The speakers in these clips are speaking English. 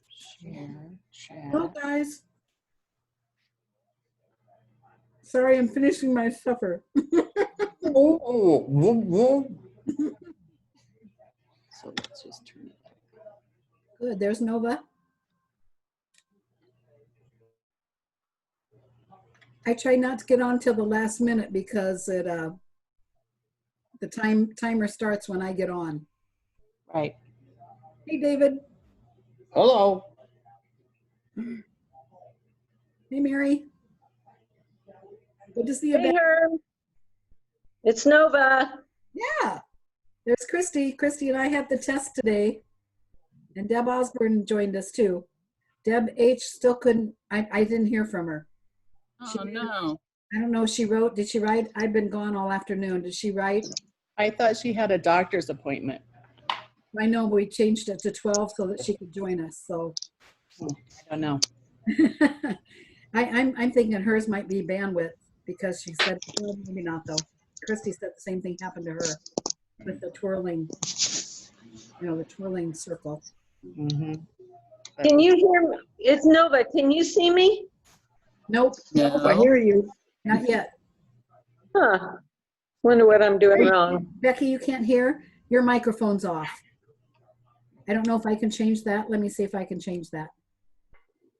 Share, share. Hello, guys. Sorry, I'm finishing my supper. Oh, whoa, whoa. So let's just turn it up. Good, there's Nova. I try not to get on till the last minute because it the timer starts when I get on. Right. Hey, David. Hello. Hey, Mary. Good to see you Hey, back. Herb. It's Nova. Yeah, there's Christy. Christy and I had the test today, and Deb Osborne joined us too. Deb H still couldn't. I didn't hear from her. Oh, no. I don't know if she wrote. Did she write? I've been gone all afternoon. Did she write? I thought she had a doctor's appointment. I know, but we changed it to 12 so that she could join us. So I don't know. I'm thinking hers might be bandwidth because she said, well, maybe not though. Christy said the same thing happened to her with the twirling, the twirling circle. Mm-hmm. Can you hear me? It's Nova. Can you see me? Nope, No. I hear you. not yet. Huh. Wonder what I'm doing wrong. Becky, you can't hear? Your microphone's off. I don't know if I can change that. Let me see if I can change that.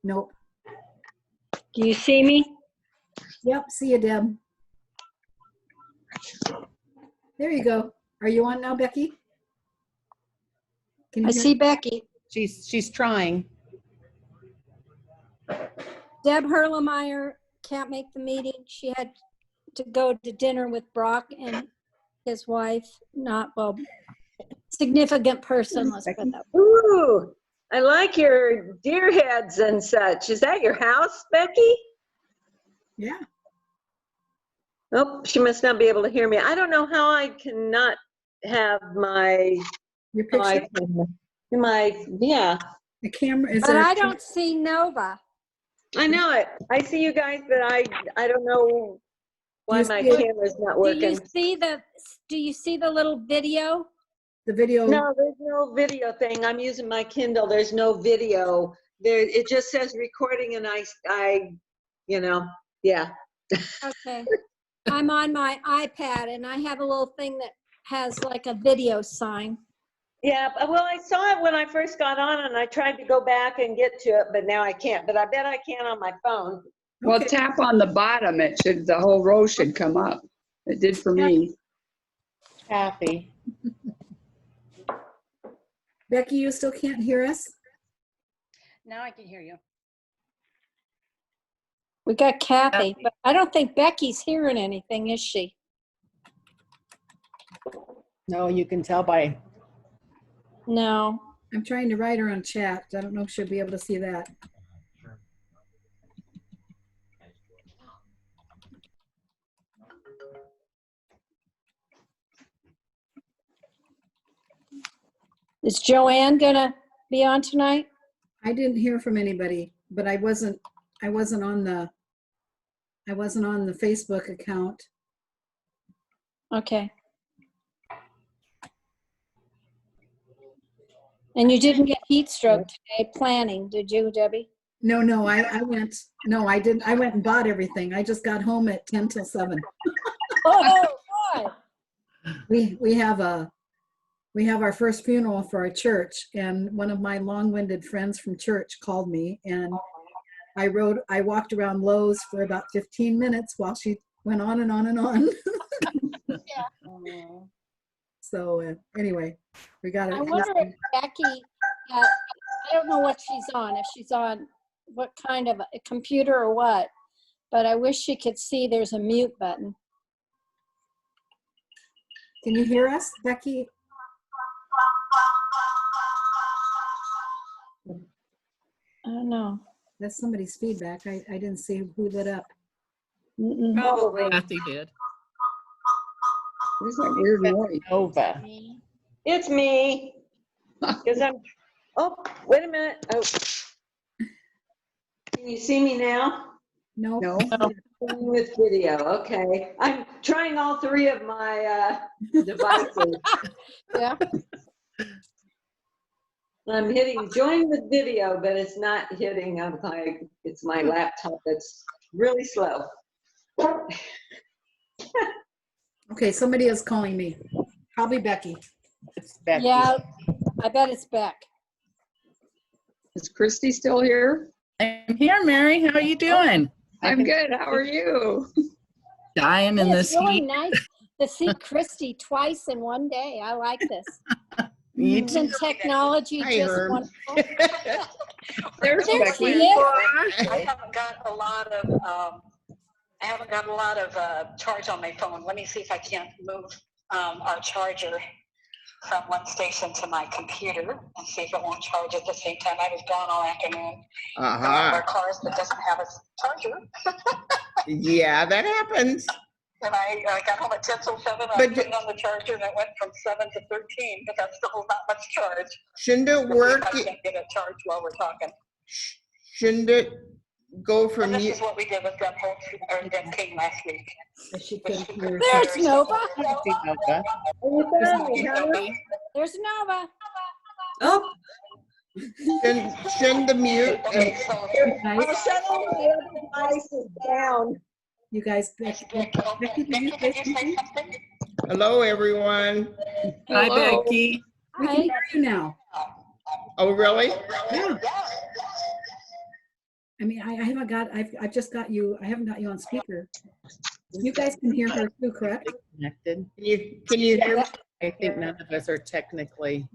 Nope. Do you see me? Yep, see you, Deb. There you go. Are you on now, Becky? Can you I hear see Becky. She's trying. Deb Herlemeyer can't make the meeting. She had to go to dinner with Brock and his wife. Significant person, let's put that. Ooh, I like your deer heads and such. Is that your house, Becky? Yeah. Oh, she must not be able to hear me. I don't know how I cannot have my, Your picture, yeah. the camera is But there. I don't see Nova. I know it. I see you guys, but I don't know why you my see it? camera's not Do you working. see the little video? The video. No, there's no video thing. I'm using my Kindle. There's no video. It just says recording, and yeah. Okay. I'm on my iPad and I have a little thing that has like a video sign. Yeah, well, I saw it when I first got on, and I tried to go back and get to it, but now I can't. But I bet I can on my phone. Well, Okay. tap on the bottom. The whole row should come up. It did for me. Kathy. Becky, you still can't hear us? Now I can hear you. We got Kathy, but I don't think Becky's hearing anything, is she? No, you can tell by. No. I'm trying to write her on chat. I don't know if she'll be able to see that. Is Joanne gonna be on tonight? I didn't hear from anybody, but I wasn't on the Facebook account. Okay. And you didn't get heat stroke today planning, did you, Debbie? No, I went. No, I didn't. I went and bought everything. I just got home at 10 till 7. Oh, boy. We have our first funeral for our church, and one of my long-winded friends from church called me, and I walked around Lowe's for about 15 minutes while she went on and on and on. Yeah. So anyway, we got it. I wonder if Becky, I don't know what she's on, if she's on what kind of a computer or what, but I wish she could see there's a mute button. Can you hear us, Becky? I don't know. That's somebody's feedback. I didn't see who lit up. Mm-mm. Probably. Kathy did. Where's that weird noise? Nova. It's me. Because oh, wait a minute. Oh. Can you see me now? No. No. With video, okay. I'm trying all three of my devices. Yeah. I'm hitting join with video, but it's not hitting. It's my laptop that's really slow. Okay, somebody is calling me. Probably Becky. It's Becky. Yeah, I bet it's Beck. Is Christy still here? I'm here, Mary. How are you doing? I'm good. How are you? Dying in It's this really heat. nice to see Christy twice in one day. I like this. You Isn't technology Hi, just Herb. wonderful? There's There Becky. she is. I haven't got a lot of charge on my phone. Let me see if I can't move our charger from one station to my computer and see if it won't charge at the same time. I was gone all afternoon. One of our cars that doesn't have a charger. Yeah, that happens. And I got home at 10:07. I But put it on the charger and it went from 7 to 13, but that's still not much charge. shouldn't it Let's see work? if I can't get it charged while we're talking. Shouldn't it go And from this you? is what we did with Deb Holtz, or Deb King last week. She couldn't hear. There's Nova. See Nova. There's Nova. Oh, Shouldn't the mute? Okay, so guys, Suddenly the other device is down. you guys, Becky, Becky, did you say something? something? Hello, everyone. Hi, Hello. Becky. We can Hi. hear you now. Oh, really? Yeah. I mean, I haven't got, I've just got you, I haven't got you on speaker. You guys can hear her too, correct? Connected. Can you hear me? I think none of us are technically.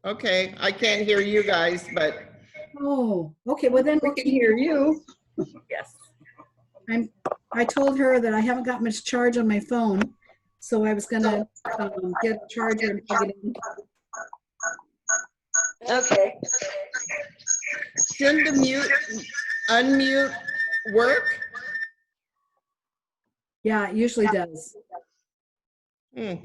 Okay, I can't hear you guys, but Oh, okay, well then, We can hear you. Yes. I told her that I haven't got much charge on my phone, so I was gonna get a charger and plug it in. Okay. shouldn't the unmute work? Yeah, it usually does. Hmm.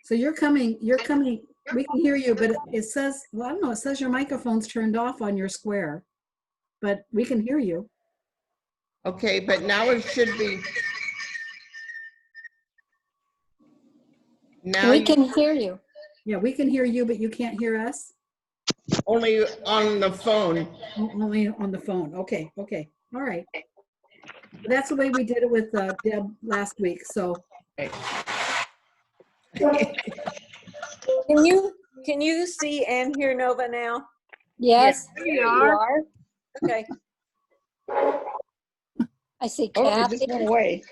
So you're coming, we can hear you, but it says, well, I don't know, it says your microphone's turned off on your square, but we can hear you. Okay, but now it should be. Now We can hear you. Yeah, we can hear you, but you can't hear us? only on the phone. Only on the phone. Okay, okay, all right. That's the way we did it with Deb last week, so. Can you see and hear Nova now? Yes, You are? Okay. I see Oh, it Kathy. just went away.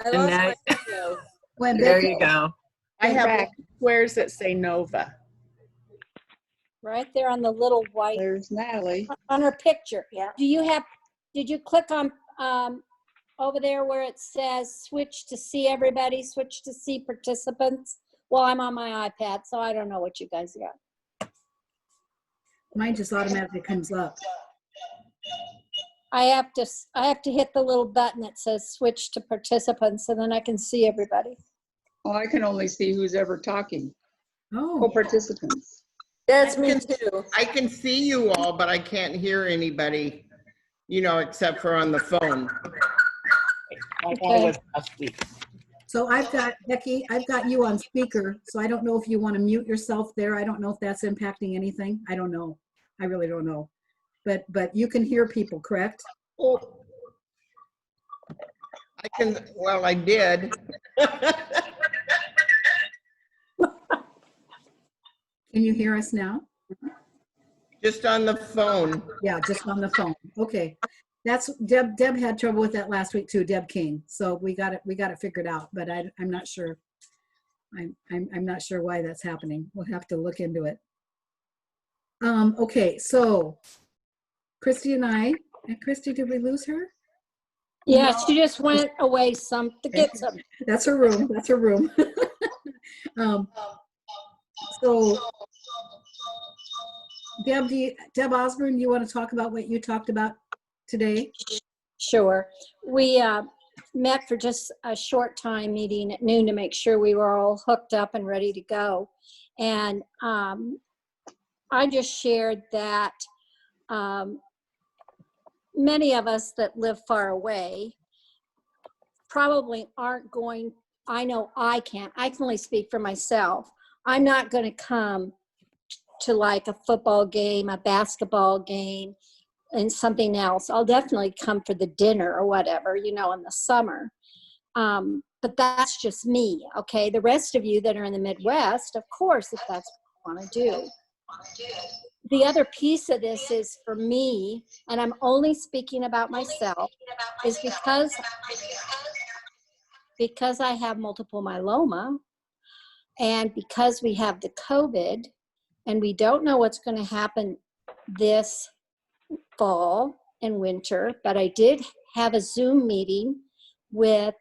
I And lost now- my video. When There Becky, you go. I Go have back. squares that say Nova. Right there on the little white, There's Natalie. on her picture. Yeah. Did you click on, over there where it says switch to see everybody, switch to see participants? Well, I'm on my iPad, so I don't know what you guys got. mine just automatically comes up. I have to hit the little button that says switch to participants, and then I can see everybody. Oh, I can only see who's ever talking. Oh, Co-participants. That's me too. I can see you all, but I can't hear anybody, except for on the phone. Like I was last week. so I've got, Becky, I've got you on speaker, so I don't know if you want to mute yourself there. I don't know if that's impacting anything. I don't know. I really don't know. But you can hear people, correct? Oh. I did. Can you hear us now? Just on the phone. Yeah, just on the phone. Okay. That's Deb had trouble with that last week too, Deb King. So we got it figured out, but I'm not sure. I'm not sure why that's happening. We'll have to look into it. Okay, so Christy and Christy, did we lose her? Yeah, she just went away to get some. That's her room. That's her room. So Deb Osborne, you want to talk about what you talked about today? Sure. We met for just a short time meeting at noon to make sure we were all hooked up and ready to go. And I just shared that many of us that live far away probably aren't going, I know I can't, I can only speak for myself. I'm not going to come to like a football game, a basketball game, and something else. I'll definitely come for the dinner or whatever, you know, in the summer. But that's just me, okay? The rest of you that are in the Midwest, of course, if that's what you want to do. The other piece of this is for me, and I'm only speaking about myself, is because I have multiple myeloma, and because we have the COVID, and we don't know what's going to happen this fall and winter, but I did have a Zoom meeting with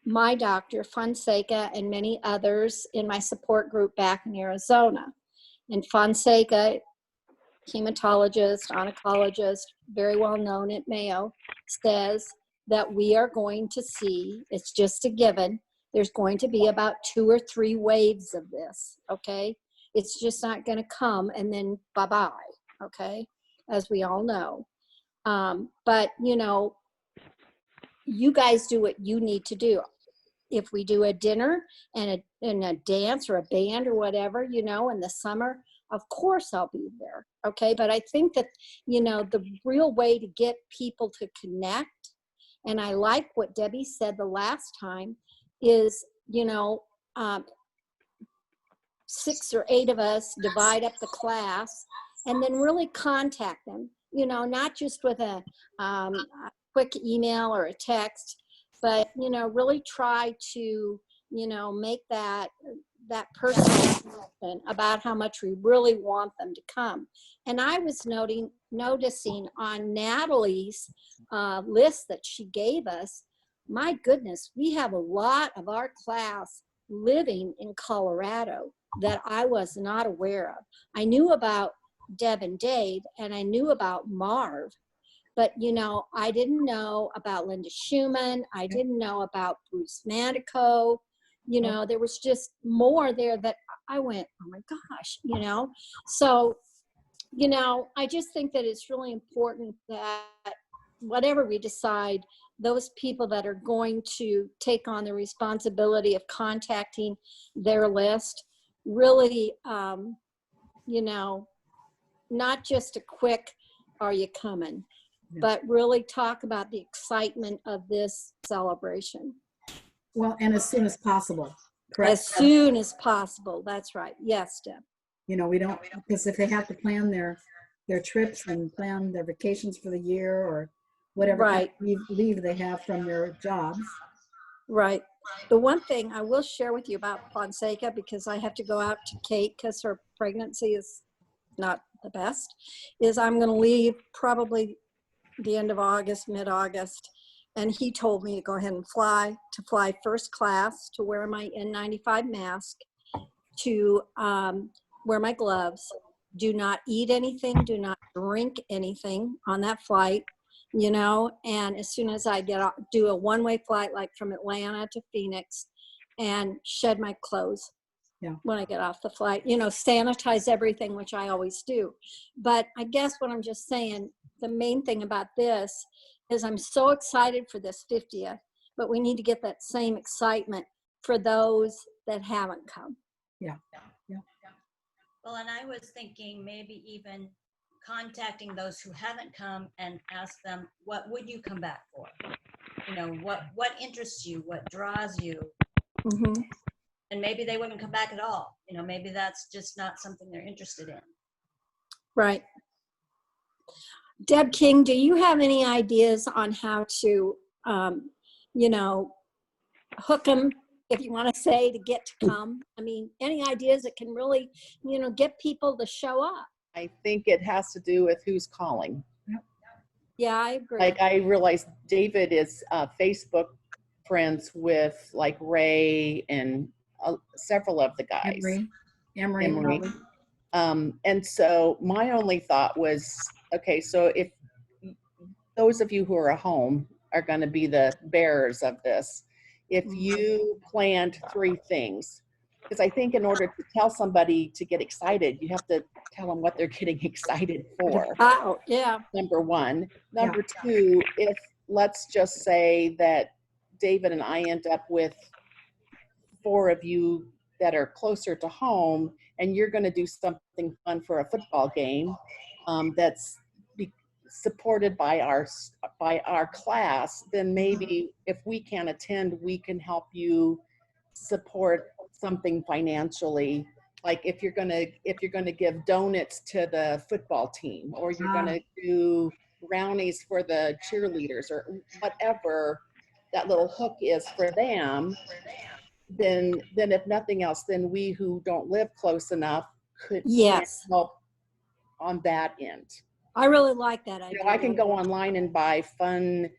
my doctor, Fonseca, and many others in my support group back in Arizona. And Fonseca, hematologist, oncologist, very well known at Mayo, says that we are going to see, it's just a given, there's going to be about 2 or 3 waves of this, okay? It's just not going to come and then bye-bye, okay, as we all know. But, you know, you guys do what you need to do. If we do a dinner and a dance or a band or whatever, you know, in the summer, of course I'll be there, okay? But I think that, you know, the real way to get people to connect, and I like what Debbie said the last time, is, you know, 6 or 8 of us divide up the class and then really contact them, you know, not just with a quick email or a text, but, you know, really try to, you know, make that personal connection about how much we really want them to come. And I was noticing on Natalie's list that she gave us, my goodness, we have a lot of our class living in Colorado that I was not aware of. I knew about Deb and Dave, and I knew about Marv, but, you know, I didn't know about Linda Schumann. I didn't know about Bruce Manico. You know, there was just more there that I went, oh my gosh, you know. So, you know, I just think that it's really important that whatever we decide, those people that are going to take on the responsibility of contacting their list really, you know, not just a quick, are you coming? But really talk about the excitement of this celebration. Well, and as soon as possible. Correct. As soon as possible. That's right. Yes, Deb. You know, we don't, because if they have to plan their trips and plan their vacations for the year or whatever kind of leave they have from their jobs. Right. The one thing I will share with you about Fonseca, because I have to go out to Kate because her pregnancy is not the best, is I'm going to leave probably the end of August, mid-August. And he told me to go ahead and fly first class, to wear my N95 mask, to wear my gloves, do not eat anything, do not drink anything on that flight, you know, and as soon as I get off, do a one-way flight like from Atlanta to Phoenix, and shed my clothes when I get off the flight, you know, sanitize everything, which I always do. But I guess what I'm just saying, the main thing about this is I'm so excited for this 50th, but we need to get that same excitement for those that haven't come. Yeah. Well, and I was thinking maybe even contacting those who haven't come and ask them, what would you come back for? You know, what interests you, what draws you? Mm-hmm. And maybe they wouldn't come back at all. You know, maybe that's just not something they're interested in. Right. Deb King, do you have any ideas on how to, you know, hook them, if you want to say, to get to come? I mean, any ideas that can really, you know, get people to show up? I think it has to do with who's calling. Yeah, I agree. Like, I realized David is Facebook friends with like Ray and several of the guys. Emery. And so my only thought was, okay, so if those of you who are at home are going to be the bearers of this, if you planned 3 things, because I think in order to tell somebody to get excited, you have to tell them what they're getting excited for. Oh, yeah. Number 1. Number 2, if let's just say that David and I end up with 4 of you that are closer to home, and you're going to do something fun for a football game that's supported by our class, then maybe if we can't attend, we can help you support something financially. Like if you're gonna give donuts to the football team, or you're gonna do brownies for the cheerleaders, or whatever that little hook is for them, then if nothing else, then we who don't live close enough can help on that end. I really like that idea. You know, I can go online and buy fun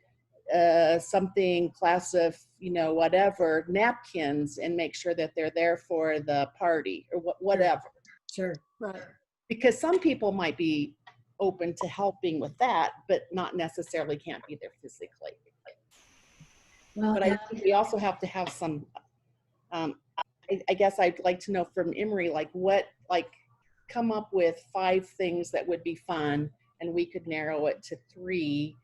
something class of, you know, whatever, napkins, and make sure that they're there for the party or whatever. Sure. Right. Because some people might be open to helping with that, but not necessarily can't be there physically. Well, But I think we also have to have some, I guess I'd like to know from Emery, come up with 5 things that would be fun, and we could narrow it to 3,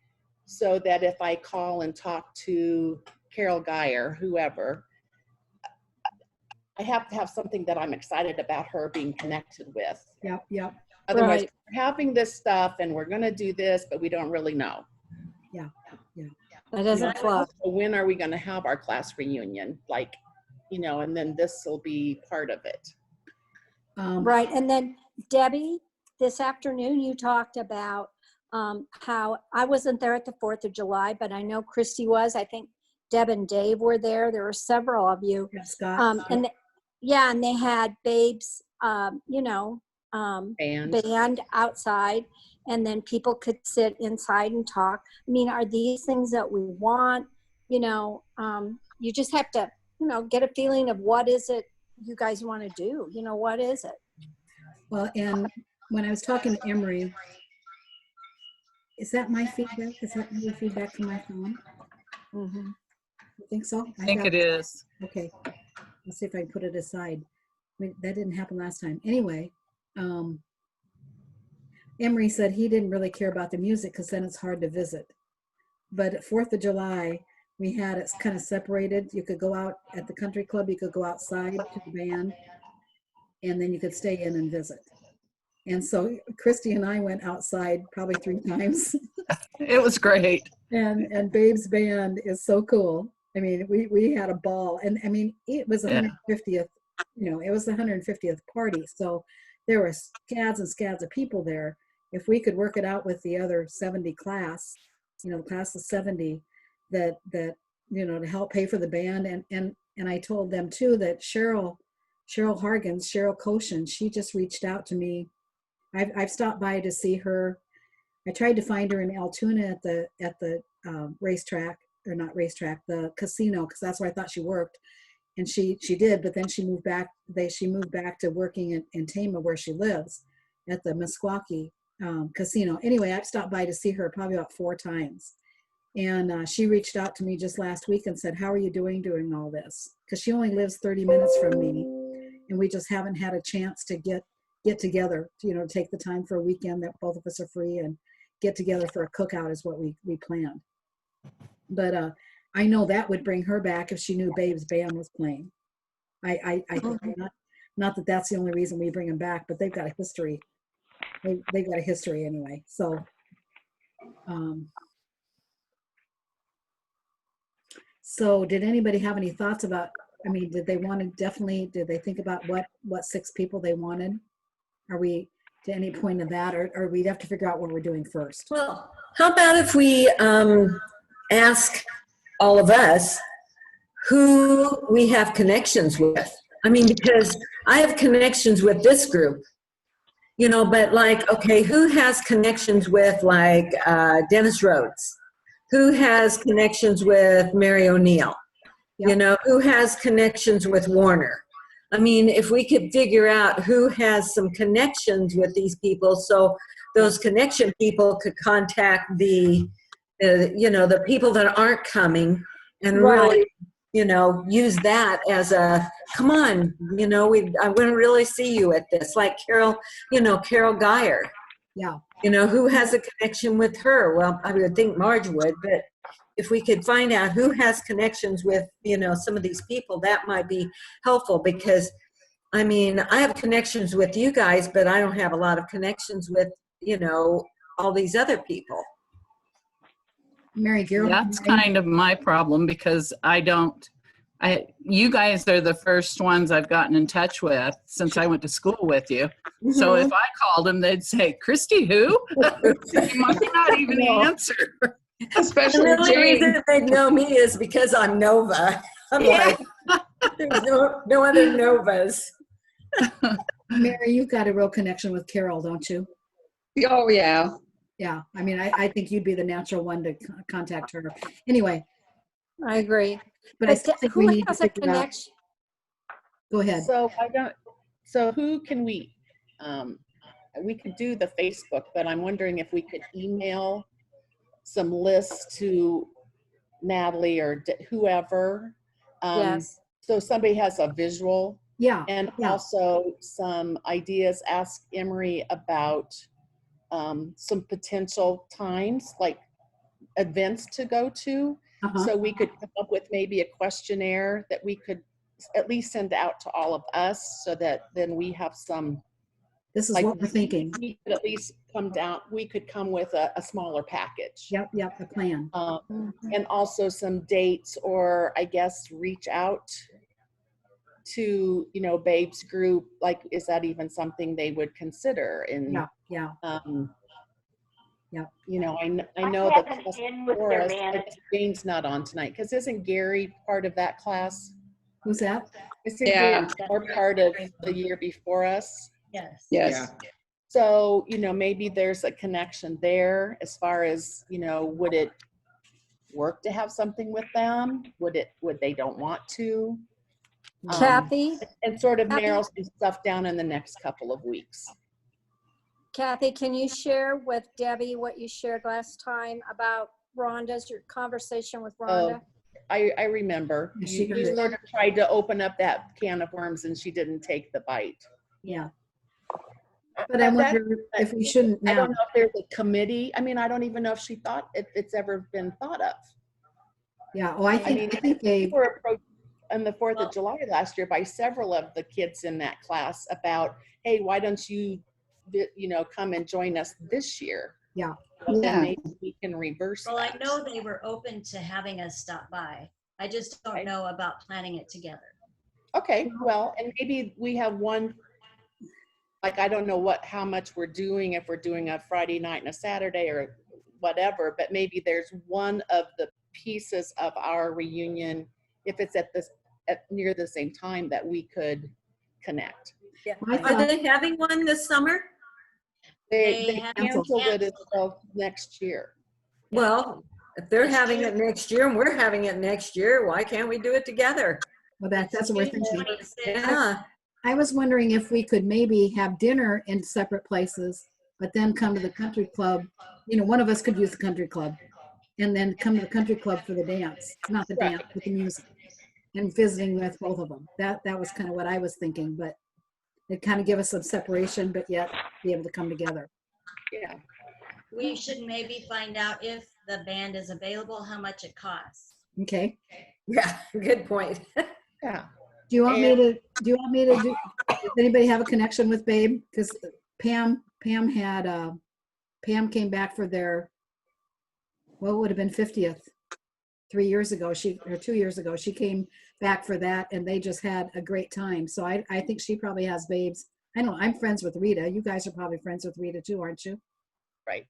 so that if I call and talk to Carol Geyer, whoever, I have to have something that I'm excited about her being connected with. Yep. Otherwise, Right. we're having this stuff and we're going to do this, but we don't really know. Yeah. That doesn't flow. So when are we going to have our class reunion? Like, you know, and then this will be part of it. Right. And then Debbie, this afternoon you talked about how I wasn't there at the 4th of July, but I know Christy was. I think Deb and Dave were there. There were several of you. Yeah, Scott. And they had Babes, band outside, and then people could sit inside and talk. I mean, are these things that we want? You know, you just have to, you know, get a feeling of what is it you guys want to do? You know, what is it? Well, and when I was talking to Emery, is that my feedback? Is that your feedback from my phone? Mm-hmm. You think so? I think it is. Okay. Let's see if I can put it aside. I mean, that didn't happen last time. Anyway, Emery said he didn't really care about the music because then it's hard to visit. But at 4th of July, we had it kind of separated. You could go out at the country club, you could go outside to the band, and then you could stay in and visit. And so Christy and I went outside probably 3 times. It was great. And Babe's band is so cool. I mean, we had a ball, and I mean, it was 150th, you know, it was the 150th party. So there were scads and scads of people there. If we could work it out with the other 70 class, you know, the class of 70, that you know, to help pay for the band. And I told them too that Cheryl Hargens, Cheryl Koshin, she just reached out to me. I've stopped by to see her. I tried to find her in Altoona at the racetrack, or not racetrack, the casino, because that's where I thought she worked. And she did, but then she moved back. She moved back to working in Tama, where she lives, at the Meskwaki casino. Anyway, I've stopped by to see her probably about 4 times. And she reached out to me just last week and said, how are you doing all this? Because she only lives 30 minutes from me, and we just haven't had a chance to get together, you know, take the time for a weekend that both of us are free and get together for a cookout is what we planned. But I know that would bring her back if she knew Babe's band was playing. I think not that that's the only reason we bring them back, but they've got a history. They've got a history anyway. So did anybody have any thoughts about, I mean, did they think about what 6 people they wanted? Are we to any point of that, or we'd have to figure out what we're doing first? Well, how about if we ask all of us who we have connections with? I mean, because I have connections with this group, you know, but like, okay, who has connections with like Dennis Rhodes? Who has connections with Mary O'Neill? Yep. You know, who has connections with Warner? I mean, if we could figure out who has some connections with these people, so those connection people could contact the people that aren't coming, and really, you know, use that as a, come on, you know, I want to really see you at this. Like Carol Geyer. Yeah. You know, who has a connection with her? Well, I would think Marge would, but if we could find out who has connections with, you know, some of these people, that might be helpful, because I mean, I have connections with you guys, but I don't have a lot of connections with, you know, all these other people. Mary Gerald. That's kind of my problem because you guys are the first ones I've gotten in touch with since I went to school with you. So if I called them, they'd say, Christy, who? You might not even answer. Especially And the only Jane. reason they know me is because I'm Nova. I'm like, there's no other Novas. Mary, you've got a real connection with Carol, don't you? Oh, yeah. Yeah, I mean, I think you'd be the natural one to contact her. Anyway, I agree. but I still think we who need to has a figure out. connection? Go ahead. So who can we could do the Facebook, but I'm wondering if we could email some lists to Natalie or whoever. Yes. So somebody has a visual. Yeah. And yeah. also some ideas, ask Emery about some potential times, like events to go to. So we could come up with maybe a questionnaire that we could at least send out to all of us so that then we have some. This is what we're thinking. We could at least we could come with a smaller package. Yep, a plan. And also some dates, or I guess reach out to, you know, Babe's group. Like, is that even something they would consider? And yeah. You know, I know that Jane's not on tonight, because isn't Gary part of that class? Who's that? Isn't Gary more part of the year before us? Yes. Yes. So, you know, maybe there's a connection there as far as, you know, would it work to have something with them? Would they don't want to? Kathy? And sort of narrow some stuff down in the next couple of weeks. Kathy, can you share with Debbie what you shared last time about your conversation with Rhonda? I remember. You sort of tried to open up that can of worms and she didn't take the bite. Yeah. But I wonder if we shouldn't now. I don't know if there's a committee. I mean, I don't even know if she thought it's ever been thought of. Yeah. Oh, I think they were approached on the 4th of July last year by several of the kids in that class about, hey, why don't you, you know, come and join us this year? Yeah. Well, then maybe we can reverse Well, that. I know they were open to having us stop by. I just don't know about planning it together. Okay, well, and maybe we have one, like, I don't know how much we're doing, if we're doing a Friday night and a Saturday or whatever, but maybe there's one of the pieces of our reunion, if it's at near the same time, that we could connect. Yeah. Are they having one this summer? They canceled it until next year. Well, if they're having it next year and we're having it next year, why can't we do it together? Well, that's what we're thinking. Yeah. I was wondering if we could maybe have dinner in separate places, but then come to the country club. You know, one of us could use the country club and then come to the country club for the dance, not the dance, but the music, and visiting with both of them. That was kind of what I was thinking, but it kind of give us some separation, but yet be able to come together. Yeah. We should maybe find out if the band is available, how much it costs. Okay. Yeah, good point. Yeah. Do you want me to do, does anybody have a connection with Babe? Because Pam came back for their, what would have been 50th 3 years ago, or 2 years ago, she came back for that and they just had a great time. So I think she probably has Babe's. I know I'm friends with Rita. You guys are probably friends with Rita too, aren't you? Right.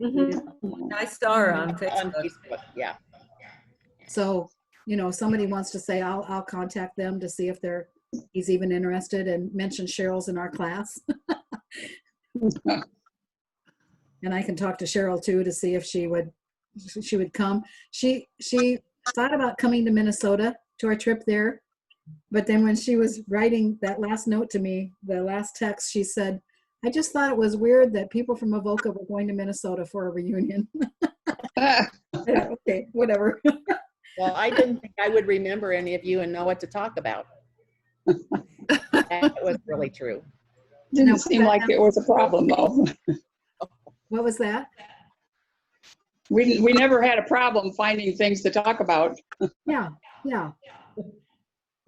I saw her on Facebook. Yeah. So, you know, somebody wants to say, I'll contact them to see if he's even interested, and mention Cheryl's in our class. And I can talk to Cheryl too to see if she would come. She thought about coming to Minnesota to our trip there, but then when she was writing that last note to me, the last text, she said, I just thought it was weird that people from Avoca were going to Minnesota for a reunion. Yeah, okay, whatever. Well, I didn't think I would remember any of you and know what to talk about. That was really true. Didn't seem like it was a problem, though. What was that? We never had a problem finding things to talk about. Yeah.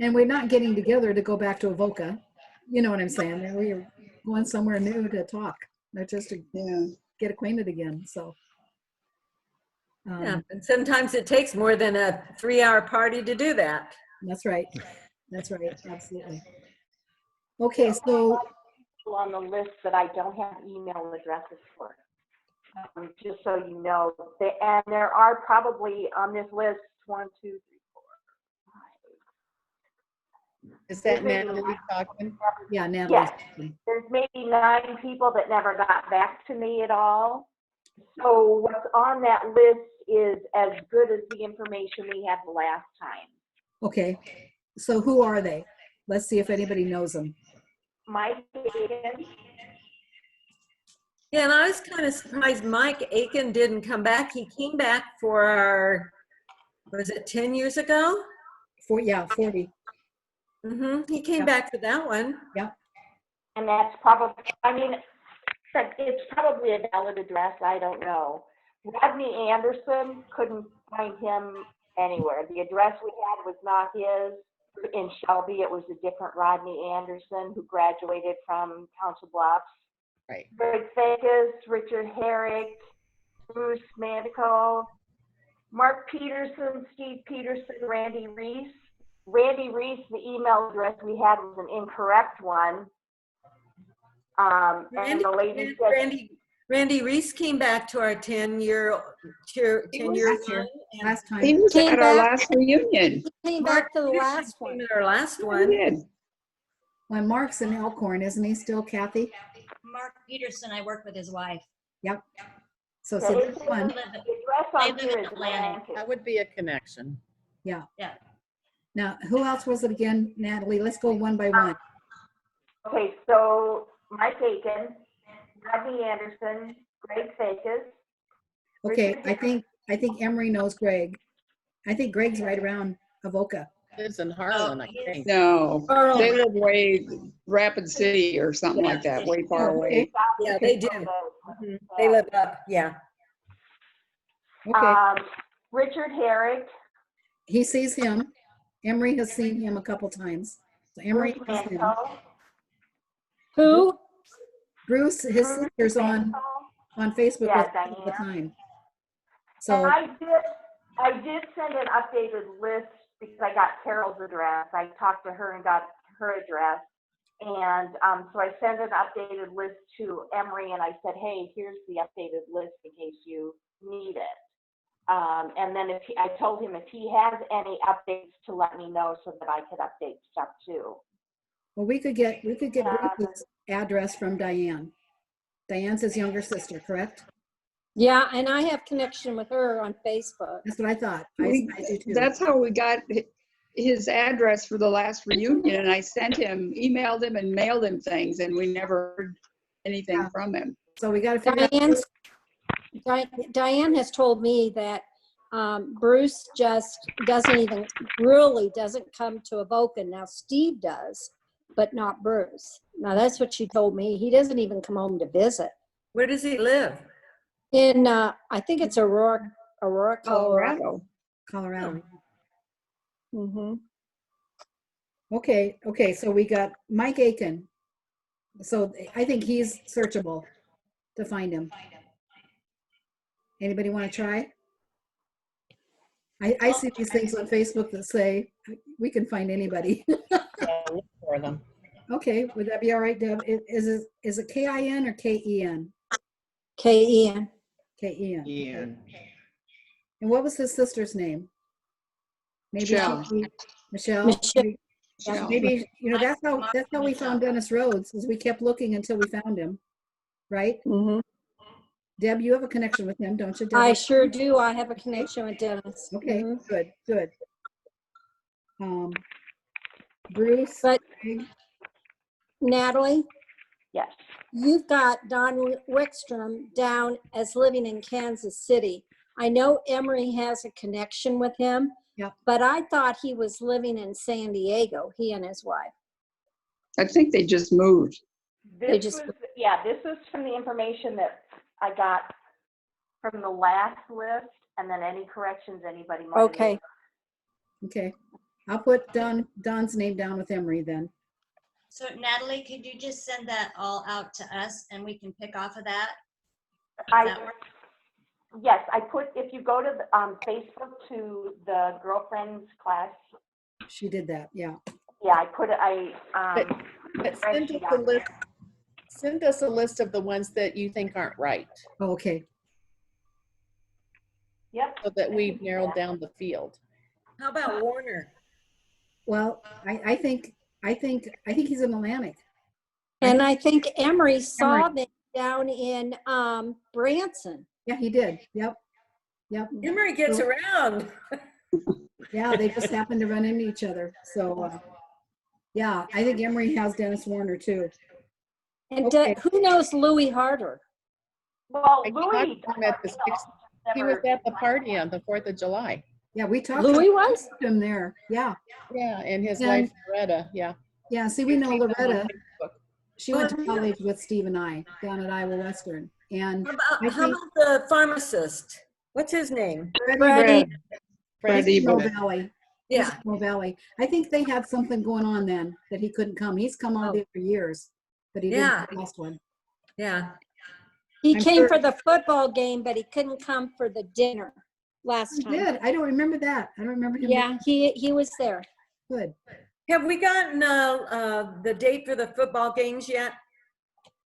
And we're not getting together to go back to Avoca. you know what I'm saying? We're going somewhere new to talk, not just to Yeah. get acquainted again, so. Yeah, and sometimes it takes more than a 3-hour party to do that. That's right. That's right. Absolutely. Okay, so On the list that I don't have email addresses for. Just so you know, and there are probably on this list 1, 2, 3, 4, 5. Is that Natalie talking? yeah, Natalie. Yes, there's maybe 9 people that never got back to me at all. So what's on that list is as good as the information we had the last time. Okay, so who are they? Let's see if anybody knows them. Mike Aiken, Yeah, and I was kind of surprised Mike Aiken didn't come back. He came back for our, was it 10 years ago? 40. He came Yeah. back for that one. Yeah. and that's probably, I mean, it's probably a valid address, I don't know. Rodney Anderson, couldn't find him anywhere. The address we had was not his. In Shelby, it was a different Rodney Anderson who graduated from Council Bluffs. Right. Greg Fakis, Richard Herrick, Bruce Manico, Mark Peterson, Steve Peterson, Randy Reese. Randy Reese, the email address we had was an incorrect one. And the lady said, Randy Reese came back to our 10-year Last time. He was Came at our back. last reunion. He came back to the last one. Our last He one. did. Well, Mark's in Elkhorn, isn't he still, Kathy? Mark Peterson, I work with his wife. Yep. So the that's one. address on They here live is in Atlantic. Atlantic. That would be a connection. Yeah. Yeah. Now, who else was it again, Natalie? Let's go one by one. Okay, so Mike Aiken, Rodney Anderson, Greg Fakis. Okay, I think Emery knows Greg. I think Greg's right around Avoca. Lives in Harlan, I think. No, they live way Rapid City or something like that, way far Oh, away. Yeah, they do. They live up, yeah. Okay, Richard Herrick, he sees him. Emery has seen him a couple times. So Emery Bruce has him. Mantle, Who? Bruce, his sister's on Facebook Yeah, with him all the Diane. time. And So, I did send an updated list because I got Carol's address. I talked to her and got her address. And so I sent an updated list to Emery and I said, hey, here's the updated list in case you need it. And then I told him if he has any updates to let me know so that I could update stuff too. well, we could get Bruce's address from Diane. Diane's his younger sister, correct? Yeah, and I have connection with her on Facebook. That's what I thought. I do too. That's how we got his address for the last reunion, and I emailed him and mailed him things, and we never heard anything from him. So we got to figure out. Diane has told me that Bruce just doesn't come to Avoca. Now Steve does, but not Bruce. Now that's what she told me. He doesn't even come home to visit. Where does he live? In I think it's Aurora, Colorado. Colorado. Mm-hmm. Okay, so we got Mike Aiken. So I think he's searchable to find him. Anybody want to try? I see these things on Facebook that say we can find anybody. Yeah, look for them. Okay, would that be all right, Deb? Is it K-I-N or K-E-N? K-E-N. K-E-N. Ian. And what was his sister's name? Maybe Michelle. Michelle. Michelle. Maybe that's how we found Dennis Rhodes, is we kept looking until we found him, right? Mm-hmm. Deb, you have a connection with him, don't you, Deb? I sure do. I have a connection with Dennis. Okay, Mhm. good. Bruce. But Natalie, Yes. you've got Don Wickstrom down as living in Kansas City. I know Emery has a connection with him, but I thought he was living in San Diego, he and his wife. I think they just moved. This is from the information that I got from the last list, and then any corrections anybody might Okay. make. Okay, I'll put Don's name down with Emery then. So Natalie, could you just send that all out to us and we can pick off of that? Yes, I put, if you go to Facebook to the girlfriends class. She did that, yeah. Yeah, I put it, But send us a list of the ones that you think aren't right. Oh, okay. Yep. So that we've narrowed down the field. How about Warner? Well, I think he's in Atlantic. And I think Emery saw them down in Branson. Yeah, he did. Yep. Emery gets around. Yeah, they just happened to run into each other. So, yeah, I think Emery has Dennis Warner too. And who knows Louis Harder? Well, Louis, he was at the party on the 4th of July. Yeah, we talked Louis was? to him there. Yeah. Yeah, and his wife, Loretta. Yeah. Yeah, see, we know Loretta. She went to college with Steve and I down at Iowa Western. And how about the pharmacist? What's his name? Freddie Freddie. Valley. Yeah. Valley. I think they had something going on then that he couldn't come. He's come on there for years, but he didn't the last one. Yeah. He came for the football game, but he couldn't come for the dinner last time. He did. I don't remember that. I don't remember him. Yeah, he was there. Good. Have we gotten the date for the football games yet?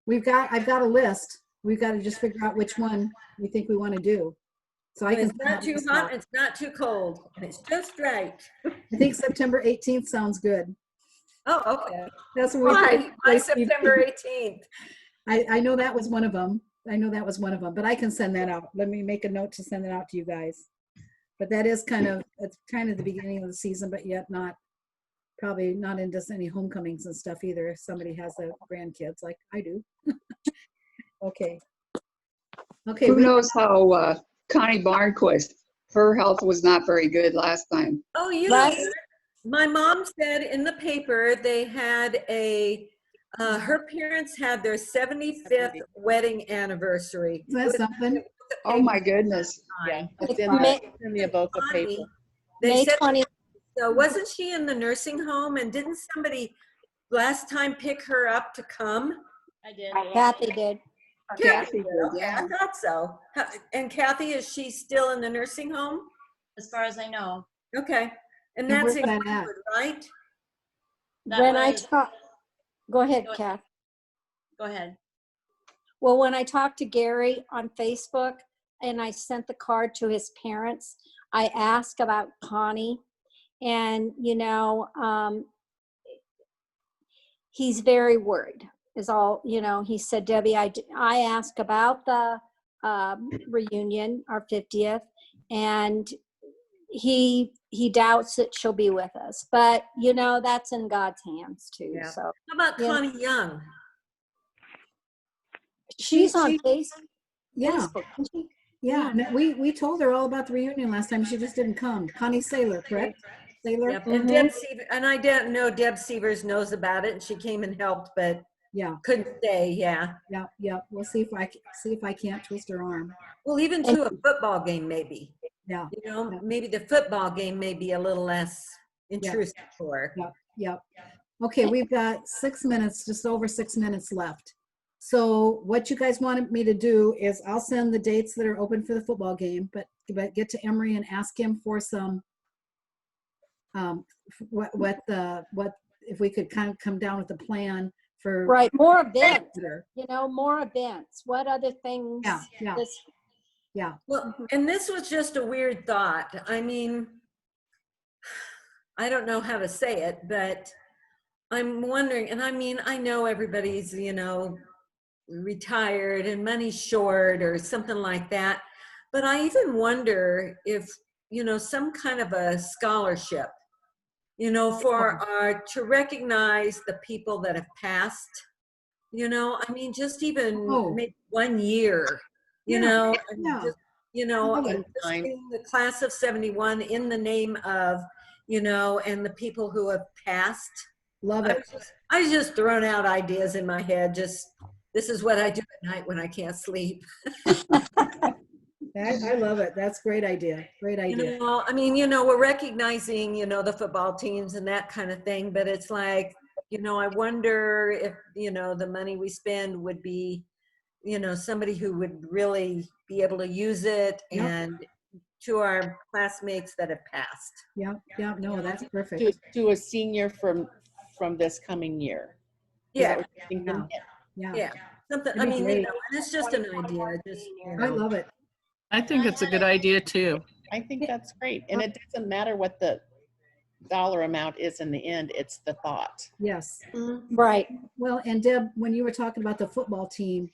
I've got a list. We've got to just figure out which one we think we want to do. So It's not too hot, it's not too cold, and it's just right. I think September 18th sounds good. Oh, okay. That's what Why September 18th? I know that was one of them. But I can send that out. Let me make a note to send it out to you guys. But that is it's kind of the beginning of the season, but yet probably not into any homecomings and stuff either. If somebody has grandkids like I do. Okay. Who knows how Connie Barnquist, her health was not very good last time. Oh, my mom said in the paper they had her parents had their 75th wedding anniversary. Is that something? Oh my goodness. Yeah, it's in the Avoca paper. They said, so wasn't she in the nursing home, and didn't somebody last time pick her up to come? I did. Kathy did. Kathy did, yeah. I thought so. And Kathy, is she still in the nursing home? As far as I know. Okay. And that's in Greenwood, right? Go ahead, Kath. Go ahead. Well, when I talked to Gary on Facebook and I sent the card to his parents, I asked about Connie, and he's very worried is all. He said, Debbie, I asked about the reunion, our 50th, and he doubts that she'll be with us, but that's in God's hands too. Yeah. So how about Connie Young? She's on Facebook. Yeah. Yeah. No, we told her all about the reunion last time. She just didn't come. Connie Saylor, correct? Saylor. Yep. And Deb Severs, and I didn't know Deb Severs knows about it, and she came and helped, but couldn't stay. Yeah. We'll see if I can't twist her arm. Well, even to a football game, maybe. Yeah. Maybe the football game may be a little less intrusive for her. Yep. Okay, we've got 6 minutes, just over 6 minutes left. So what you guys wanted me to do is I'll send the dates that are open for the football game, but get to Emery and ask him for some, what if we could kind of come down with a plan for. Right, more events, more events. What other things? Yeah. Well, and this was just a weird thought. I mean, I don't know how to say it, but I'm wondering, and I mean, I know everybody's, retired and money short or something like that, but I even wonder if, some kind of a scholarship, to recognize the people that have passed, I mean, just even maybe 1 year. Just the class of 71 in the name of, and the people who have passed. Love it. I was just throwing out ideas in my head. This is what I do at night when I can't sleep. I love it. That's a great idea. Great idea. I mean, we're recognizing, the football teams and that kind of thing, but it's like, I wonder if, the money we spend would be, somebody who would really be able to use it, Yep. and to our classmates that have passed. Yeah, no, that's perfect. To a senior from this coming year. Is that Yeah, what you're thinking? Yeah, something, That'd be great. and it's just an idea, just, I love it. I think it's a good idea too. I think that's great. And it doesn't matter what the dollar amount is in the end, it's the thought. Yes. Right. Well, and Deb, when you were talking about the football team,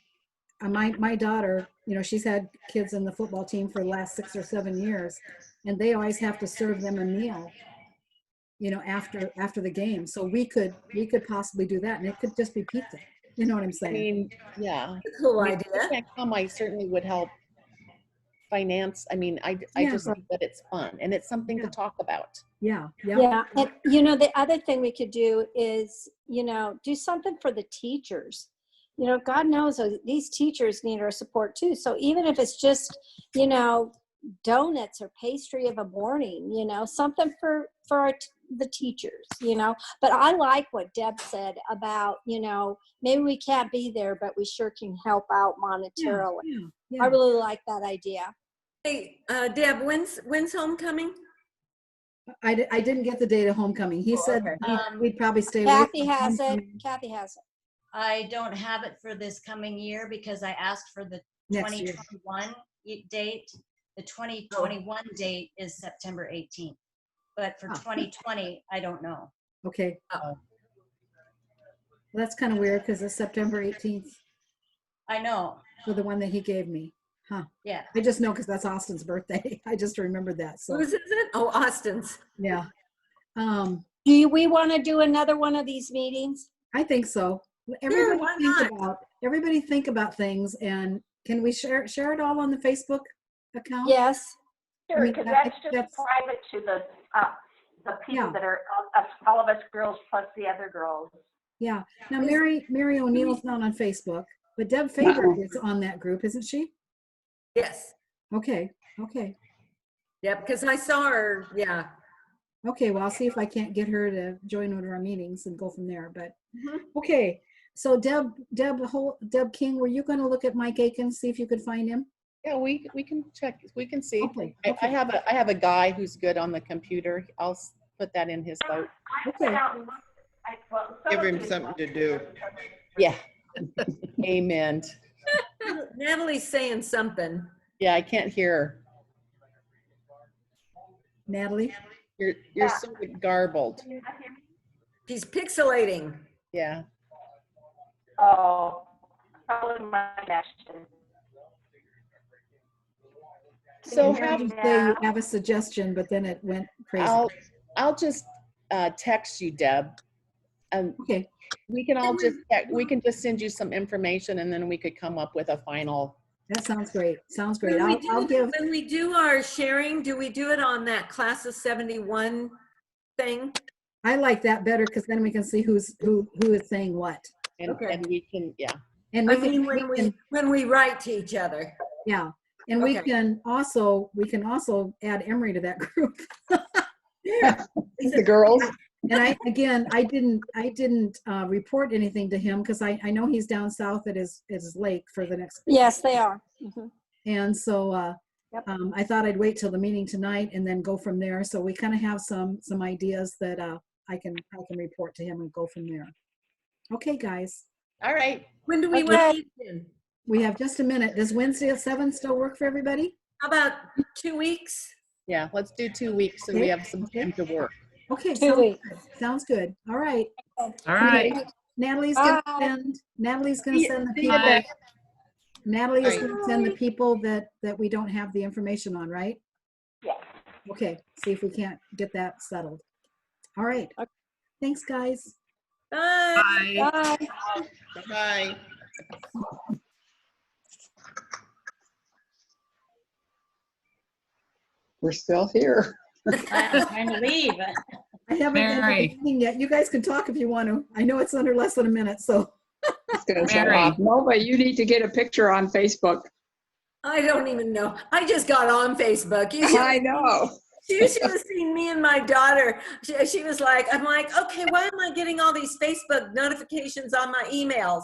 my daughter, she's had kids in the football team for the last 6 or 7 years, and they always have to serve them a meal, after the game. So we could possibly do that, and it could just be pizza. You know what I'm I saying? mean, yeah. cool I mean, idea. if you can't come, I certainly would help finance. I mean, I Yeah. just think that it's fun and it's something to talk about. Yeah. Yeah. And, the other thing we could do is, do something for the teachers. God knows these teachers need our support too. So even if it's just, donuts or pastry of a morning, something for the teachers, but I like what Deb said about, maybe we can't be there, but we sure can help out monetarily. Yeah. I really like that idea. Hey, Deb, when's homecoming? I didn't get the date of homecoming. He said okay. we'd probably stay away. Kathy from has it. homecoming Kathy has it. I don't have it for this coming year because I asked for the Next year. 2021 date. The 2021 date is September 18th. But for 2020, I don't know. Okay. Well, that's kind of weird because it's September 18th I know. for the one that he gave me. Huh. Yeah. I just know because that's Austin's birthday. I just remembered that. So Whose is it? Oh, Austin's. yeah. Do we want to do another one of these meetings? I think so. Sure, why not? Everybody think about things, and can we share it all on the Facebook account? Yes. Sure, mean, because I that's think just private to the people Yeah. that are all of us girls plus the other girls. Yeah. Now Mary O'Neill's not on Facebook, but Deb Faber is on that group, isn't she? Yes. Okay. Yeah, because I saw her. Yeah. Okay, well, I'll see if I can't get her to join one of our meetings and go from there. But okay, so Deb King, were you going to look at Mike Aiken, see if you could find him? Yeah, we can check. We can see. Okay. I have a guy who's good on the computer. I'll put that in his vote. Okay. Give him something to do. Yeah. Amen. Natalie's saying something. Yeah, I can't hear her. Natalie? You're so garbled. She's pixelating. Yeah. Oh, probably my connection. So You had to say you have a suggestion, but then it went crazy. I'll just text you, Deb. And Okay. we can just send you some information and then we could come up with a final. That sounds great. Sounds great. When we do our sharing, do we do it on that class of 71 thing? I like that better because then we can see who is saying what. And we can, yeah. And when we write to each other. Yeah. And we can also add Emery to that group. The girls. And I didn't report anything to him because I know he's down south at his lake for the next. Yes, they are. And so I thought I'd wait till the meeting tonight and then go from there. So we kind of have some ideas that I can report to him and go from there. Okay, guys. All right. When do we want to? We have just a minute. Does Wednesday at 7 still work for everybody? How about 2 weeks? Yeah, let's do 2 weeks so we have some time to work. Okay, 2 weeks. Sounds good. All right. All right. Natalie's gonna send the people. Bye. Natalie is gonna send the people that we don't have the information on, right? Yes. Okay, see if we can't get that settled. All right. Thanks, guys. Bye. Bye. Bye. We're still here. Time to leave. I haven't ended Mary. the meeting yet. You guys can talk if you want to. I know it's under less than a minute, so. It's gonna shut Mary. off. No, but you need to get a picture on Facebook. I don't even know. I just got on Facebook. I know. She should have seen me and my daughter. She was like, I'm like, okay, why am I getting all these Facebook notifications on my emails?